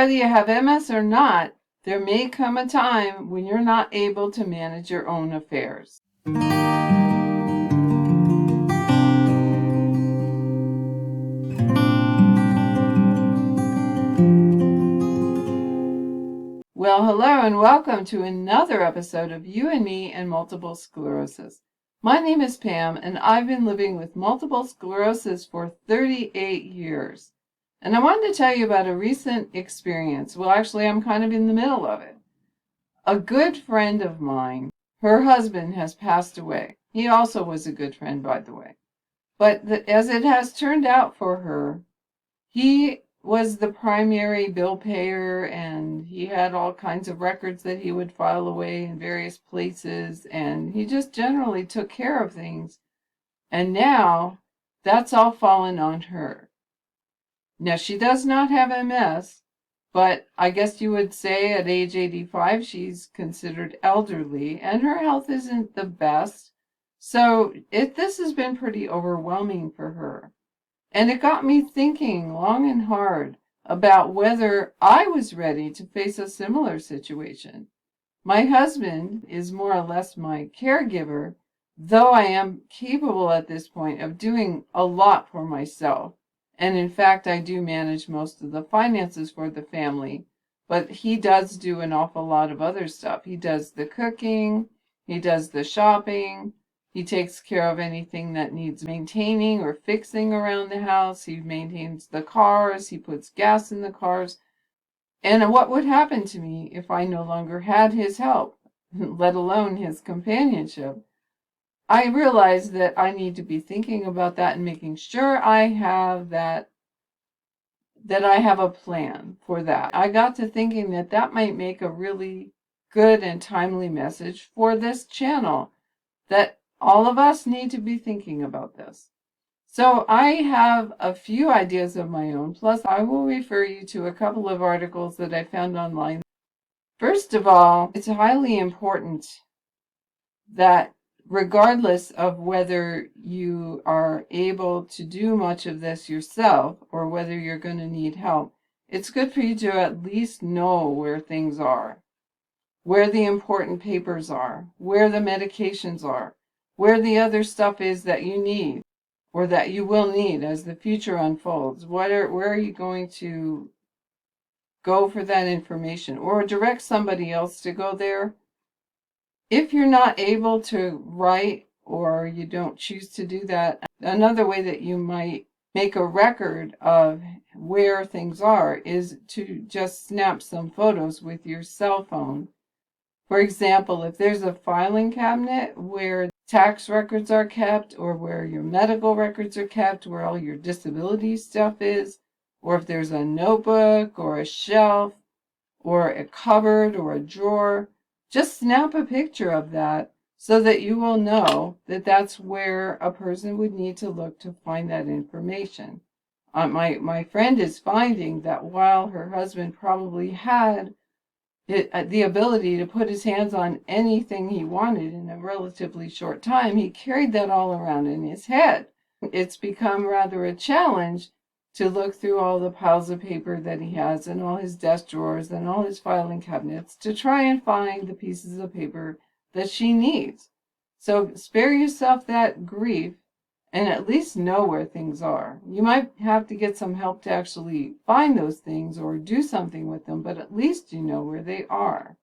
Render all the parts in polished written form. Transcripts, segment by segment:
whether you have MS or not, there may come a time when you're not able to manage your own affairs. Well, hello and welcome to another episode of You and Me and Multiple Sclerosis. My name is Pam, and I've been living with multiple sclerosis for 38 years. And I wanted to tell you about a recent experience. Well, actually, I'm kind of in the middle of it. A good friend of mine, her husband has passed away. He also was a good friend, by the way. But as it has turned out for her, he was the primary bill payer, and he had all kinds of records that he would file away in various places, and he just generally took care of things. And now that's all fallen on her. Now, she does not have MS, but I guess you would say at age 85 she's considered elderly, and her health isn't the best. So this has been pretty overwhelming for her. And it got me thinking long and hard about whether I was ready to face a similar situation. My husband is more or less my caregiver, though I am capable at this point of doing a lot for myself. And in fact, I do manage most of the finances for the family, but he does do an awful lot of other stuff. He does the cooking, he does the shopping, he takes care of anything that needs maintaining or fixing around the house. He maintains the cars, he puts gas in the cars. And what would happen to me if I no longer had his help, let alone his companionship? I realize that I need to be thinking about that and making sure I have that I have a plan for that. I got to thinking that might make a really good and timely message for this channel, that all of us need to be thinking about this. So I have a few ideas of my own, plus I will refer you to a couple of articles that I found online. First of all, it's highly important that regardless of whether you are able to do much of this yourself or whether you're going to need help, it's good for you to at least know where things are, where the important papers are, where the medications are, where the other stuff is that you need or that you will need as the future unfolds. Where are you going to go for that information, or direct somebody else to go there? If you're not able to write or you don't choose to do that, another way that you might make a record of where things are is to just snap some photos with your cell phone. For example, if there's a filing cabinet where tax records are kept, or where your medical records are kept, where all your disability stuff is, or if there's a notebook or a shelf or a cupboard or a drawer, just snap a picture of that so that you will know that that's where a person would need to look to find that information. My friend is finding that while her husband probably had the ability to put his hands on anything he wanted in a relatively short time, he carried that all around in his head. It's become rather a challenge to look through all the piles of paper that he has and all his desk drawers and all his filing cabinets to try and find the pieces of paper that she needs. So spare yourself that grief and at least know where things are. You might have to get some help to actually find those things or do something with them, but at least you know where they are.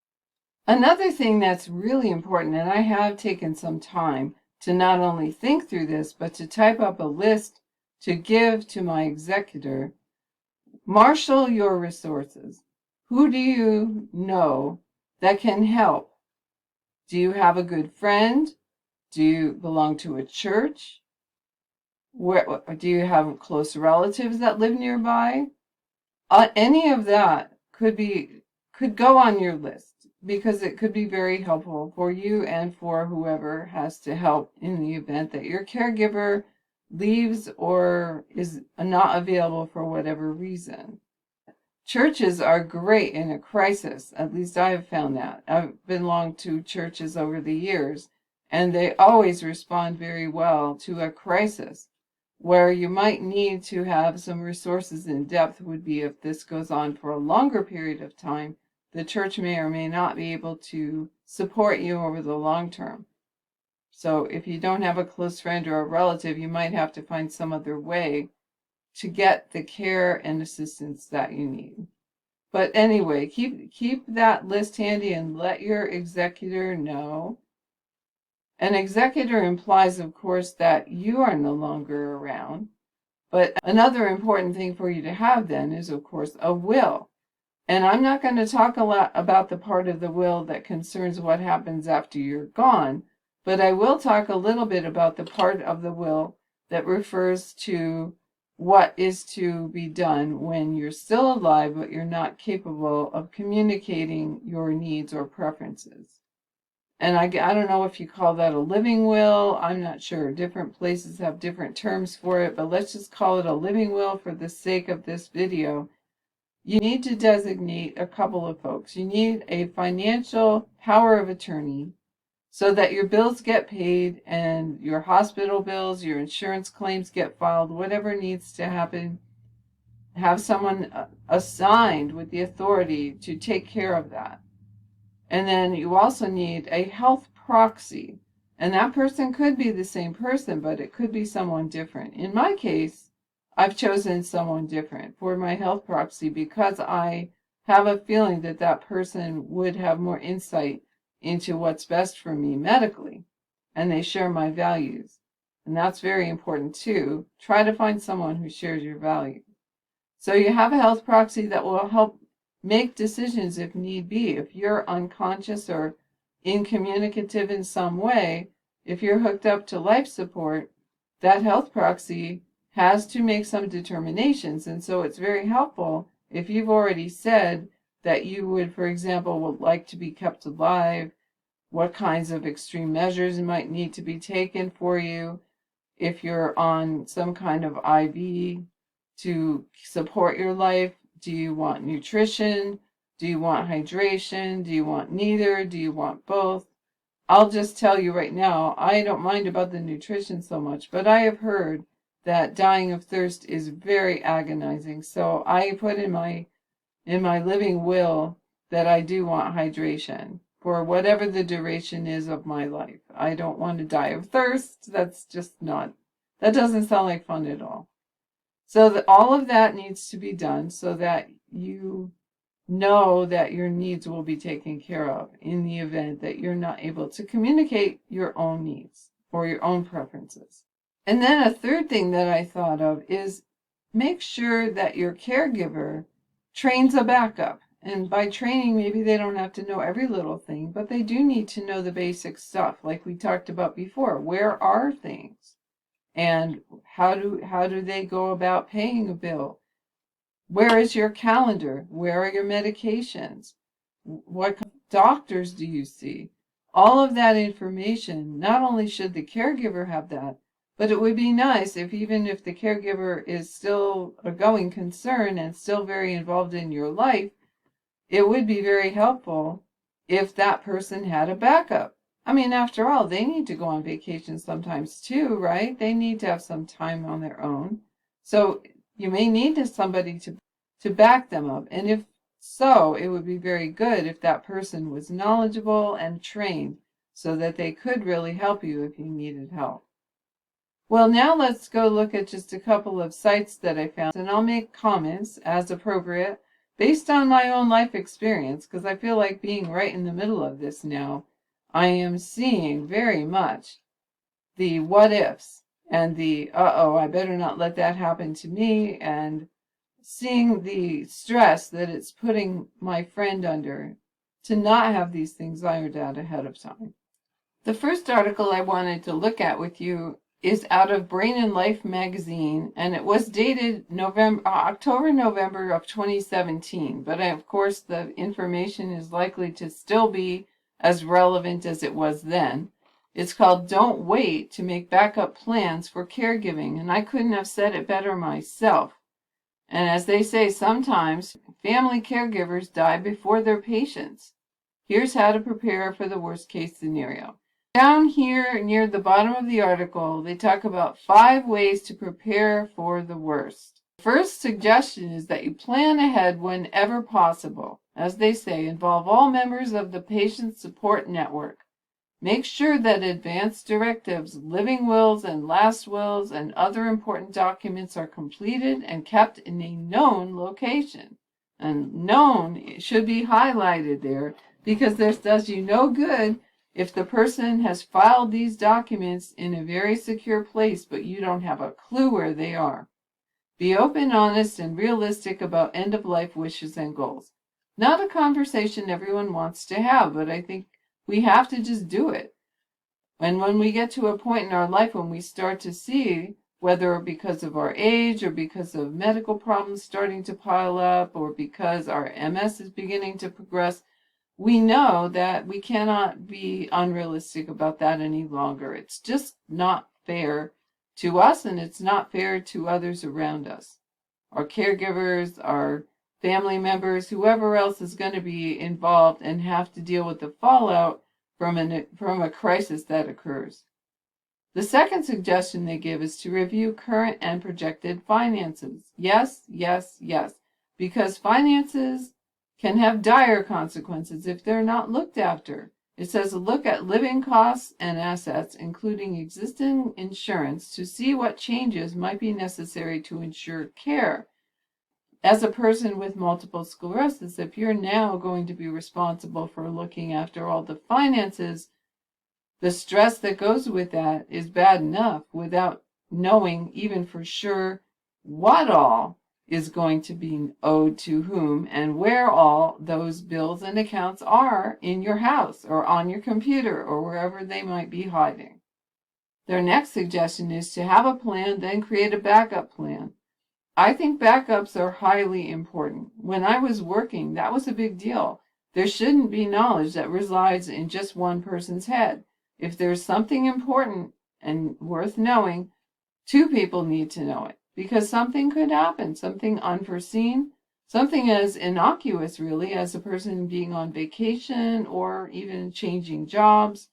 Another thing that's really important, and I have taken some time to not only think through this, but to type up a list to give to my executor. Marshal your resources. Who do you know that can help? Do you have a good friend? Do you belong to a church? Do you have close relatives that live nearby? Any of that could go on your list, because it could be very helpful for you and for whoever has to help in the event that your caregiver leaves or is not available for whatever reason. Churches are great in a crisis. At least I have found that. I've belonged to churches over the years, and they always respond very well to a crisis. Where you might need to have some resources in depth would be if this goes on for a longer period of time. The church may or may not be able to support you over the long term. So if you don't have a close friend or a relative, you might have to find some other way to get the care and assistance that you need. But anyway, keep that list handy and let your executor know. An executor implies, of course, that you are no longer around. But another important thing for you to have then is, of course, a will. And I'm not going to talk a lot about the part of the will that concerns what happens after you're gone, but I will talk a little bit about the part of the will that refers to what is to be done when you're still alive, but you're not capable of communicating your needs or preferences. And I don't know if you call that a living will. I'm not sure. Different places have different terms for it, but let's just call it a living will for the sake of this video. You need to designate a couple of folks. You need a financial power of attorney so that your bills get paid and your hospital bills, your insurance claims get filed, whatever needs to happen. Have someone assigned with the authority to take care of that. And then you also need a health proxy. And that person could be the same person, but it could be someone different. In my case, I've chosen someone different for my health proxy because I have a feeling that that person would have more insight into what's best for me medically, and they share my values. And that's very important too. Try to find someone who shares your values. So you have a health proxy that will help make decisions if need be. If you're unconscious or incommunicative in some way, if you're hooked up to life support, that health proxy has to make some determinations. And so it's very helpful if you've already said that you would, for example, would like to be kept alive, what kinds of extreme measures might need to be taken for you, if you're on some kind of IV to support your life. Do you want nutrition? Do you want hydration? Do you want neither? Do you want both? I'll just tell you right now, I don't mind about the nutrition so much, but I have heard that dying of thirst is very agonizing. So I put in my living will that I do want hydration for whatever the duration is of my life. I don't want to die of thirst. That doesn't sound like fun at all. So all of that needs to be done so that you know that your needs will be taken care of in the event that you're not able to communicate your own needs or your own preferences. And then a third thing that I thought of is make sure that your caregiver trains a backup. And by training, maybe they don't have to know every little thing, but they do need to know the basic stuff like we talked about before. Where are things? And how do they go about paying a bill? Where is your calendar? Where are your medications? What doctors do you see? All of that information, not only should the caregiver have that, but it would be nice if even if the caregiver is still a going concern and still very involved in your life, it would be very helpful if that person had a backup. I mean, after all, they need to go on vacation sometimes too, right? They need to have some time on their own. So you may need somebody to back them up. And if so, it would be very good if that person was knowledgeable and trained so that they could really help you if you needed help. Well, now let's go look at just a couple of sites that I found, and I'll make comments as appropriate based on my own life experience, because I feel like being right in the middle of this now, I am seeing very much the what ifs and the I better not let that happen to me, and seeing the stress that it's putting my friend under to not have these things ironed out ahead of time. The first article I wanted to look at with you is out of Brain and Life magazine, and it was dated October-November of 2017. But of course, the information is likely to still be as relevant as it was then. It's called "Don't Wait to Make Backup Plans for Caregiving," and I couldn't have said it better myself. And as they say, sometimes family caregivers die before their patients. Here's how to prepare for the worst case scenario. Down here near the bottom of the article, they talk about 5 ways to prepare for the worst. The first suggestion is that you plan ahead whenever possible. As they say, involve all members of the patient support network. Make sure that advance directives, living wills and last wills, and other important documents are completed and kept in a known location. And known should be highlighted there, because this does you no good if the person has filed these documents in a very secure place, but you don't have a clue where they are. Be open, honest, and realistic about end-of-life wishes and goals. Not a conversation everyone wants to have, but I think we have to just do it. And when we get to a point in our life when we start to see, whether because of our age or because of medical problems starting to pile up or because our MS is beginning to progress, we know that we cannot be unrealistic about that any longer. It's just not fair to us, and it's not fair to others around us. Our caregivers, our family members, whoever else is going to be involved and have to deal with the fallout from a crisis that occurs. The second suggestion they give is to review current and projected finances. Yes, yes, yes, because finances can have dire consequences if they're not looked after. It says look at living costs and assets, including existing insurance, to see what changes might be necessary to ensure care. As a person with multiple sclerosis, if you're now going to be responsible for looking after all the finances, the stress that goes with that is bad enough without knowing even for sure what all is going to be owed to whom and where all those bills and accounts are in your house or on your computer or wherever they might be hiding. Their next suggestion is to have a plan, then create a backup plan. I think backups are highly important. When I was working, that was a big deal. There shouldn't be knowledge that resides in just one person's head. If there's something important and worth knowing, 2 people need to know it, because something could happen, something unforeseen, something as innocuous really as a person being on vacation or even changing jobs,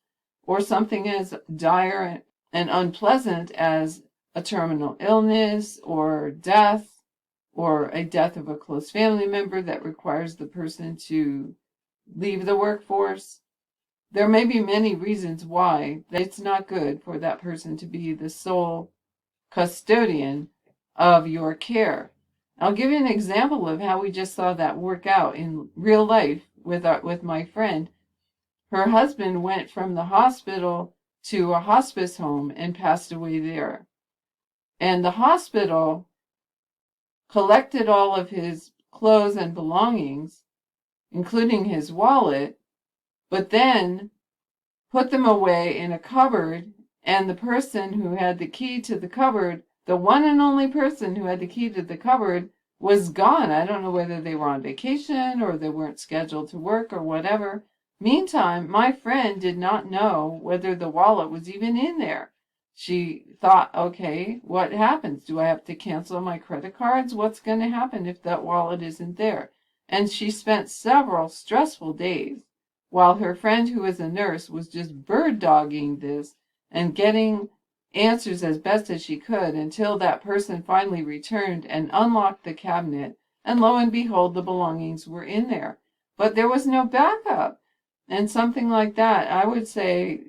or something as dire and unpleasant as a terminal illness or death, or a death of a close family member that requires the person to leave the workforce. There may be many reasons why it's not good for that person to be the sole custodian of your care. I'll give you an example of how we just saw that work out in real life with my friend. Her husband went from the hospital to a hospice home and passed away there. And the hospital collected all of his clothes and belongings, including his wallet, but then put them away in a cupboard, and the person who had the key to the cupboard, the one and only person who had the key to the cupboard, was gone. I don't know whether they were on vacation or they weren't scheduled to work or whatever. Meantime, my friend did not know whether the wallet was even in there. She thought, okay, what happens? Do I have to cancel my credit cards? What's going to happen if that wallet isn't there? And she spent several stressful days while her friend, who is a nurse, was just bird dogging this and getting answers as best as she could until that person finally returned and unlocked the cabinet, and lo and behold, the belongings were in there. But there was no backup. And something like that, I would say,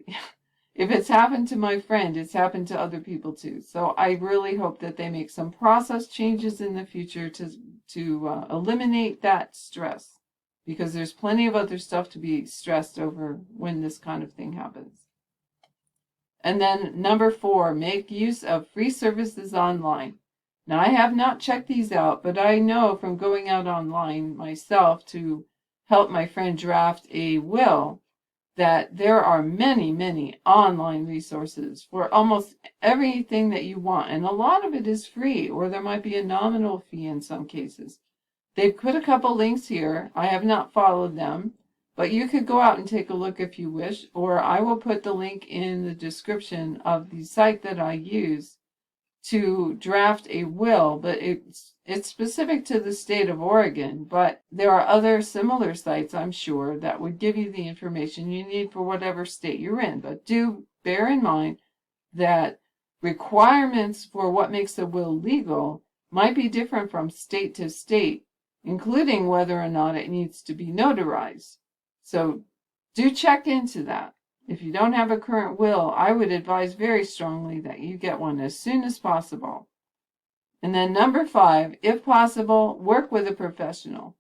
if it's happened to my friend, it's happened to other people too. So I really hope that they make some process changes in the future to eliminate that stress, because there's plenty of other stuff to be stressed over when this kind of thing happens. And then number 4, make use of free services online. Now, I have not checked these out, but I know from going out online myself to help my friend draft a will that there are many, many online resources for almost everything that you want. And a lot of it is free, or there might be a nominal fee in some cases. They've put a couple links here. I have not followed them, but you could go out and take a look if you wish, or I will put the link in the description of the site that I use to draft a will, but it's specific to the state of Oregon, but there are other similar sites, I'm sure, that would give you the information you need for whatever state you're in. But do bear in mind that requirements for what makes a will legal might be different from state to state, including whether or not it needs to be notarized. So do check into that. If you don't have a current will, I would advise very strongly that you get one as soon as possible. And then number 5, if possible, work with a professional.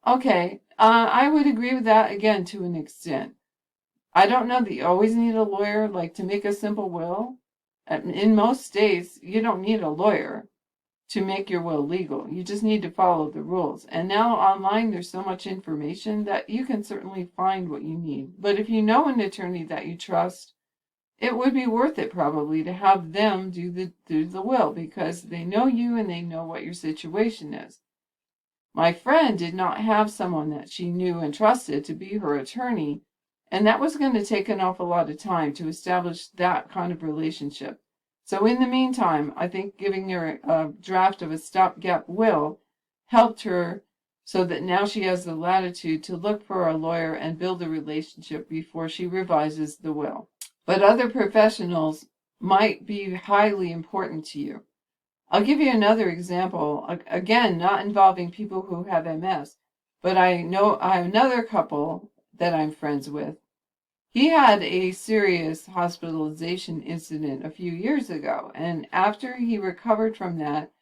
Okay, I would agree with that again to an extent. I don't know that you always need a lawyer, like to make a simple will. In most states, you don't need a lawyer to make your will legal. You just need to follow the rules. And now online, there's so much information that you can certainly find what you need. But if you know an attorney that you trust, it would be worth it probably to have them do the will, because they know you and they know what your situation is. My friend did not have someone that she knew and trusted to be her attorney, and that was going to take an awful lot of time to establish that kind of relationship. So in the meantime, I think giving her a draft of a stopgap will helped her so that now she has the latitude to look for a lawyer and build a relationship before she revises the will. But other professionals might be highly important to you. I'll give you another example, again, not involving people who have MS, but I have another couple that I'm friends with. He had a serious hospitalization incident a few years ago, and after he recovered from that,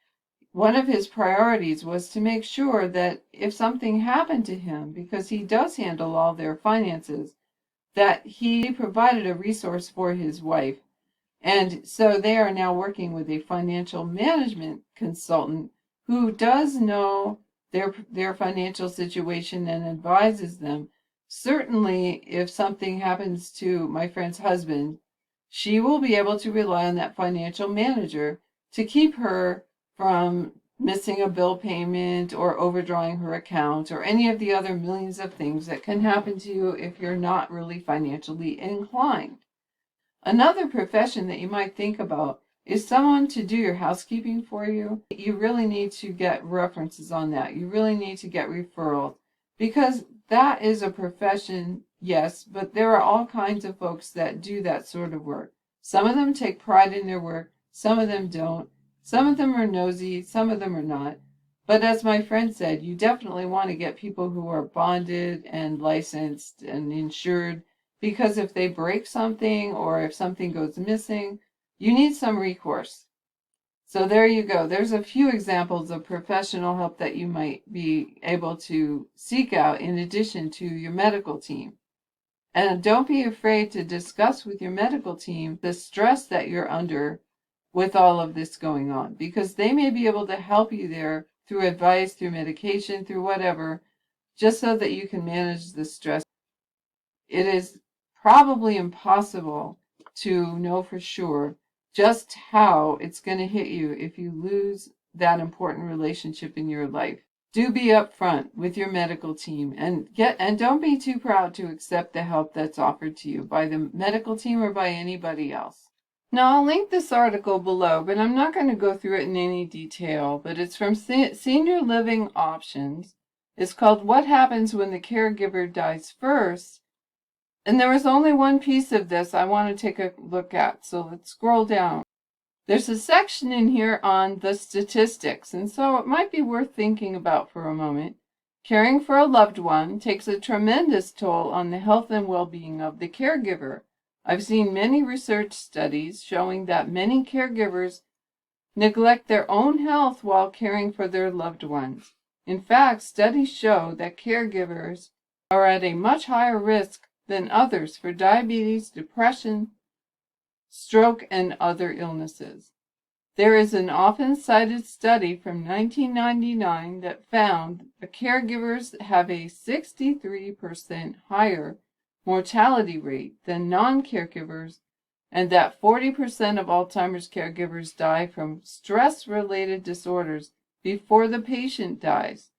one of his priorities was to make sure that if something happened to him, because he does handle all their finances, that he provided a resource for his wife. And so they are now working with a financial management consultant who does know their financial situation and advises them. Certainly, if something happens to my friend's husband, she will be able to rely on that financial manager to keep her from missing a bill payment or overdrawing her account or any of the other millions of things that can happen to you if you're not really financially inclined. Another profession that you might think about is someone to do your housekeeping for you. You really need to get references on that. You really need to get referrals, because that is a profession, yes, but there are all kinds of folks that do that sort of work. Some of them take pride in their work, some of them don't. Some of them are nosy, some of them are not. But as my friend said, you definitely want to get people who are bonded and licensed and insured, because if they break something or if something goes missing, you need some recourse. So there you go. There's a few examples of professional help that you might be able to seek out in addition to your medical team. And don't be afraid to discuss with your medical team the stress that you're under with all of this going on, because they may be able to help you there through advice, through medication, through whatever, just so that you can manage the stress. It is probably impossible to know for sure just how it's going to hit you if you lose that important relationship in your life. Do be upfront with your medical team and don't be too proud to accept the help that's offered to you by the medical team or by anybody else. Now, I'll link this article below, but I'm not going to go through it in any detail, but it's from Senior Living Options. It's called What Happens When the Caregiver Dies First? And there was only one piece of this I want to take a look at, so let's scroll down. There's a section in here on the statistics, and so it might be worth thinking about for a moment. Caring for a loved one takes a tremendous toll on the health and well-being of the caregiver. I've seen many research studies showing that many caregivers neglect their own health while caring for their loved ones. In fact, studies show that caregivers are at a much higher risk than others for diabetes, depression, stroke, and other illnesses. There is an often cited study from 1999 that found that caregivers have a 63% higher mortality rate than non-caregivers, and that 40% of Alzheimer's caregivers die from stress-related disorders before the patient dies.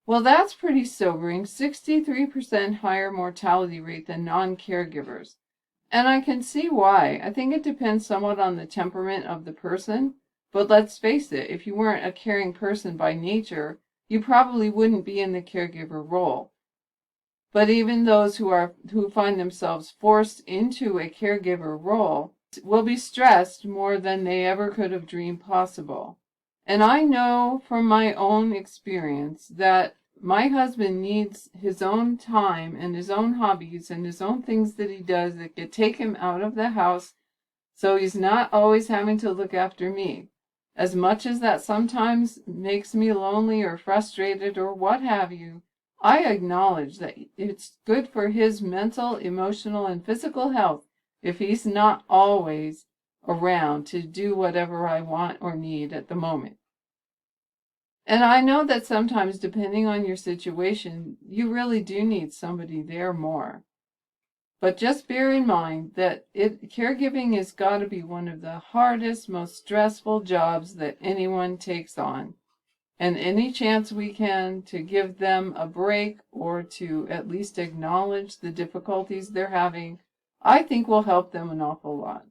Well, that's pretty sobering, 63% higher mortality rate than non-caregivers. And I can see why. I think it depends somewhat on the temperament of the person. But let's face it, if you weren't a caring person by nature, you probably wouldn't be in the caregiver role. But even those who find themselves forced into a caregiver role will be stressed more than they ever could have dreamed possible. And I know from my own experience that my husband needs his own time and his own hobbies and his own things that he does that could take him out of the house, so he's not always having to look after me. As much as that sometimes makes me lonely or frustrated or what have you, I acknowledge that it's good for his mental, emotional, and physical health if he's not always around to do whatever I want or need at the moment. And I know that sometimes, depending on your situation, you really do need somebody there more. But just bear in mind that caregiving has got to be one of the hardest, most stressful jobs that anyone takes on. And any chance we can to give them a break or to at least acknowledge the difficulties they're having, I think will help them an awful lot.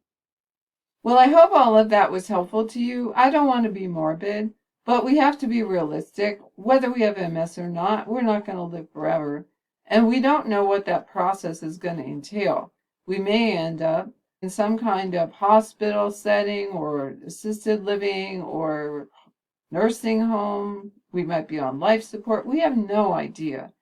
Well, I hope all of that was helpful to you. I don't want to be morbid, but we have to be realistic. Whether we have MS or not, we're not going to live forever. And we don't know what that process is going to entail. We may end up in some kind of hospital setting or assisted living or nursing home. We might be on life support. We have no idea.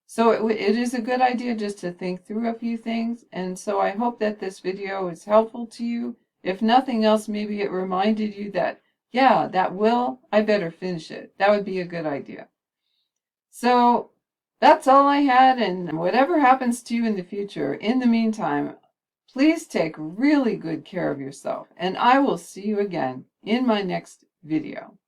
So it is a good idea just to think through a few things. And so I hope that this video is helpful to you. If nothing else, maybe it reminded you that, yeah, that will, I better finish it. That would be a good idea. So that's all I had, and whatever happens to you in the future, in the meantime, please take really good care of yourself, and I will see you again in my next video.